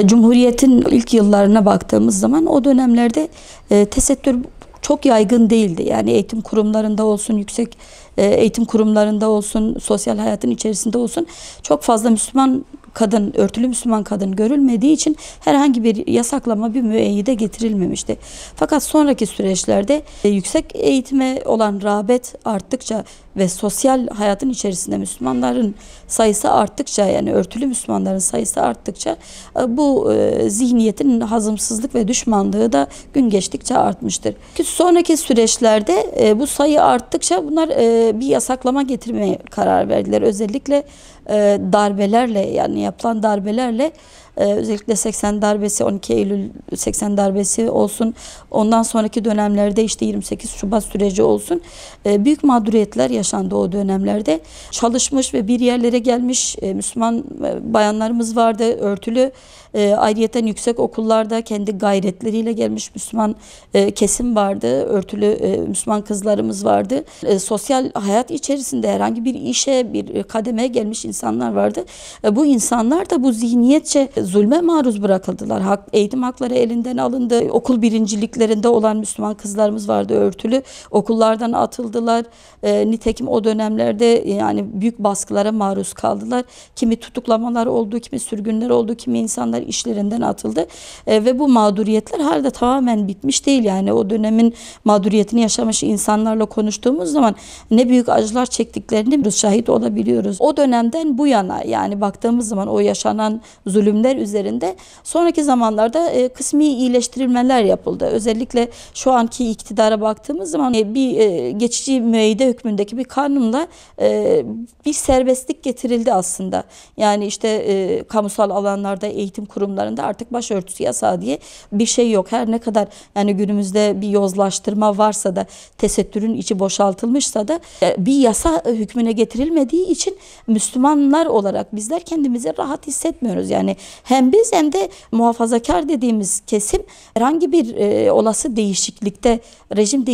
Cumhuriyet'in ilk yıllarına baktığımız zaman o dönemlerde tesettür çok yaygın değildi. Yani eğitim kurumlarında olsun, yüksek eğitim kurumlarında olsun, sosyal hayatın içerisinde olsun çok fazla Müslüman kadın, örtülü Müslüman kadın görülmediği için herhangi bir yasaklama, bir müeyyide getirilmemişti. Fakat sonraki süreçlerde yüksek eğitime olan rağbet arttıkça ve sosyal hayatın içerisinde Müslümanların sayısı arttıkça, yani örtülü Müslümanların sayısı arttıkça bu zihniyetin hazımsızlık ve düşmanlığı da gün geçtikçe artmıştır. Sonraki süreçlerde bu sayı arttıkça bunlar bir yasaklama getirmeye karar verdiler. Özellikle darbelerle, yani yapılan darbelerle, özellikle 80 darbesi, 12 Eylül 80 darbesi olsun, ondan sonraki dönemlerde işte 28 Şubat süreci olsun, büyük mağduriyetler yaşandı o dönemlerde. Çalışmış ve bir yerlere gelmiş Müslüman bayanlarımız vardı, örtülü. Ayrıyeten yüksek okullarda kendi gayretleriyle gelmiş Müslüman kesim vardı, örtülü Müslüman kızlarımız vardı. Sosyal hayat içerisinde herhangi bir işe, bir kademeye gelmiş insanlar vardı. Bu insanlar da bu zihniyetçe zulme maruz bırakıldılar. Eğitim hakları elinden alındı. Okul birinciliklerinde olan Müslüman kızlarımız vardı, örtülü. Okullardan atıldılar. Nitekim o dönemlerde yani büyük baskılara maruz kaldılar. Kimi tutuklamalar oldu, kimi sürgünler oldu, kimi insanlar işlerinden atıldı. Ve bu mağduriyetler hala tamamen bitmiş değil. Yani o dönemin mağduriyetini yaşamış insanlarla konuştuğumuz zaman ne büyük acılar çektiklerini şahit olabiliyoruz. O dönemden bu yana, yani baktığımız zaman o yaşanan zulümler üzerinde sonraki zamanlarda kısmi iyileştirilmeler yapıldı. Özellikle şu anki iktidara baktığımız zaman bir geçici müeyyide hükmündeki bir kanunla bir serbestlik getirildi aslında. Yani işte kamusal alanlarda, eğitim kurumlarında artık başörtüsü yasağı diye bir şey yok. Her ne kadar yani günümüzde bir yozlaştırma varsa da, tesettürün içi boşaltılmışsa da bir yasa hükmüne getirilmediği için Müslümanlar olarak bizler kendimizi rahat hissetmiyoruz. Yani hem biz hem de muhafazakar dediğimiz kesim herhangi bir olası değişiklikte, rejim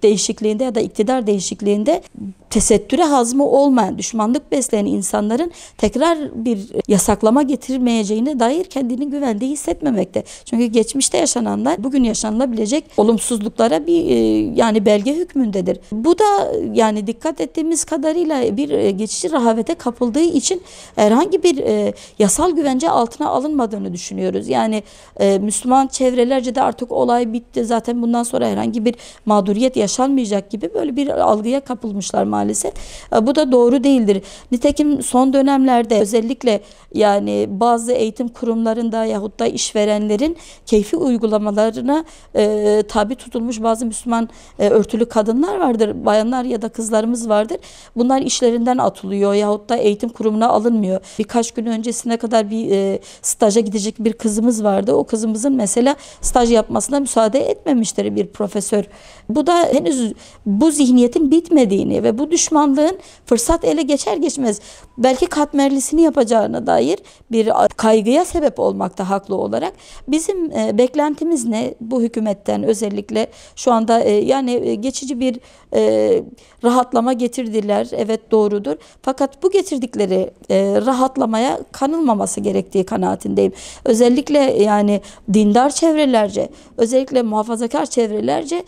değişikliğinde ya da iktidar değişikliğinde tesettüre hazmı olmayan, düşmanlık besleyen insanların tekrar bir yasaklama getirmeyeceğine dair kendini güvende hissetmemekte. Çünkü geçmişte yaşananlar bugün yaşanılabilecek olumsuzluklara bir yani belge hükmündedir. Bu da yani dikkat ettiğimiz kadarıyla bir geçici rahavete kapıldığı için herhangi bir yasal güvence altına alınmadığını düşünüyoruz. Yani Müslüman çevrelerce de artık olay bitti, zaten bundan sonra herhangi bir mağduriyet yaşanmayacak gibi böyle bir algıya kapılmışlar maalesef. Bu da doğru değildir. Nitekim son dönemlerde özellikle yani bazı eğitim kurumlarında yahut da işverenlerin keyfi uygulamalarına tabi tutulmuş bazı Müslüman örtülü kadınlar vardır, bayanlar ya da kızlarımız vardır. Bunlar işlerinden atılıyor yahut da eğitim kurumuna alınmıyor. Birkaç gün öncesine kadar bir staja gidecek bir kızımız vardı. O kızımızın mesela staj yapmasına müsaade etmemiştir bir profesör. Bu da henüz bu zihniyetin bitmediğini ve bu düşmanlığın fırsat ele geçer geçmez belki katmerlisini yapacağına dair bir kaygıya sebep olmakta haklı olarak. Bizim beklentimiz ne bu hükümetten? Özellikle şu anda yani geçici bir rahatlama getirdiler. Evet, doğrudur. Fakat bu getirdikleri rahatlamaya kanılmaması gerektiği kanaatindeyim. Özellikle yani dindar çevrelerce, özellikle muhafazakar çevrelerce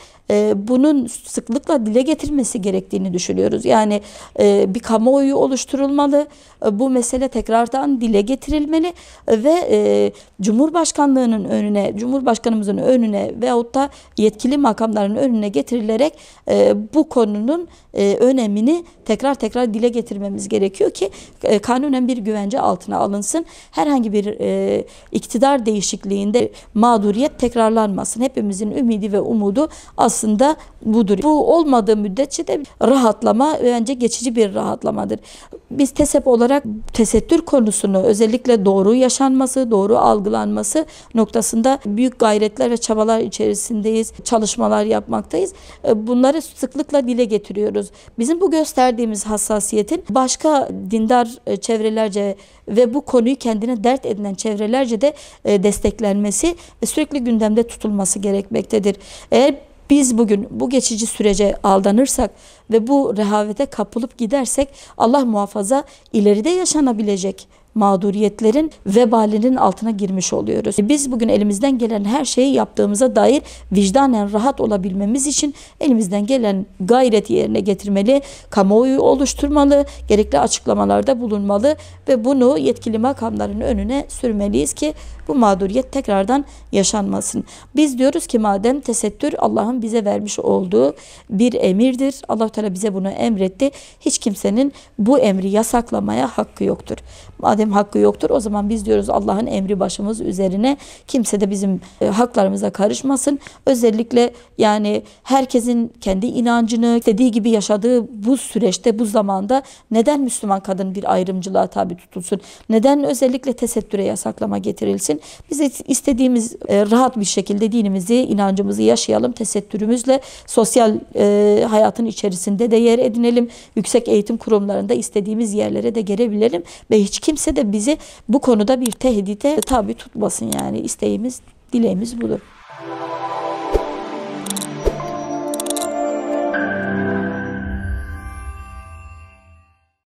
bunun sıklıkla dile getirmesi gerektiğini düşünüyoruz. Yani bir kamuoyu oluşturulmalı. Bu mesele tekrardan dile getirilmeli ve Cumhurbaşkanlığının önüne, Cumhurbaşkanımızın önüne veyahut da yetkili makamların önüne getirilerek bu konunun önemini tekrar dile getirmemiz gerekiyor ki kanunen bir güvence altına alınsın. Herhangi bir iktidar değişikliğinde mağduriyet tekrarlanmasın. Hepimizin ümidi ve umudu aslında budur. Bu olmadığı müddetçe de rahatlama bence geçici bir rahatlamadır. Biz TESEP olarak tesettür konusunu özellikle doğru yaşanması, doğru algılanması noktasında büyük gayretler ve çabalar içerisindeyiz. Çalışmalar yapmaktayız. Bunları sıklıkla dile getiriyoruz. Bizim bu gösterdiğimiz hassasiyetin başka dindar çevrelerce ve bu konuyu kendine dert edinen çevrelerce de desteklenmesi ve sürekli gündemde tutulması gerekmektedir. Eğer biz bugün bu geçici sürece aldanırsak ve bu rehavete kapılıp gidersek Allah muhafaza ileride yaşanabilecek mağduriyetlerin vebalinin altına girmiş oluyoruz. Biz bugün elimizden gelen her şeyi yaptığımıza dair vicdanen rahat olabilmemiz için elimizden gelen gayreti yerine getirmeli, kamuoyu oluşturmalı, gerekli açıklamalarda bulunmalı ve bunu yetkili makamların önüne sürmeliyiz ki bu mağduriyet tekrardan yaşanmasın. Biz diyoruz ki madem tesettür Allah'ın bize vermiş olduğu bir emirdir. Allah-u Teala bize bunu emretti. Hiç kimsenin bu emri yasaklamaya hakkı yoktur. Madem hakkı yoktur o zaman biz diyoruz Allah'ın emri başımız üzerine. Kimse de bizim haklarımıza karışmasın. Özellikle yani herkesin kendi inancını istediği gibi yaşadığı bu süreçte, bu zamanda neden Müslüman kadın bir ayrımcılığa tabi tutulsun? Neden özellikle tesettüre yasaklama getirilsin? Biz istediğimiz rahat bir şekilde dinimizi, inancımızı yaşayalım. Tesettürümüzle sosyal hayatın içerisinde de yer edinelim. Yüksek eğitim kurumlarında istediğimiz yerlere de gelebilelim ve hiç kimse de bizi bu konuda bir tehdide tabi tutmasın. Yani isteğimiz, dileğimiz budur.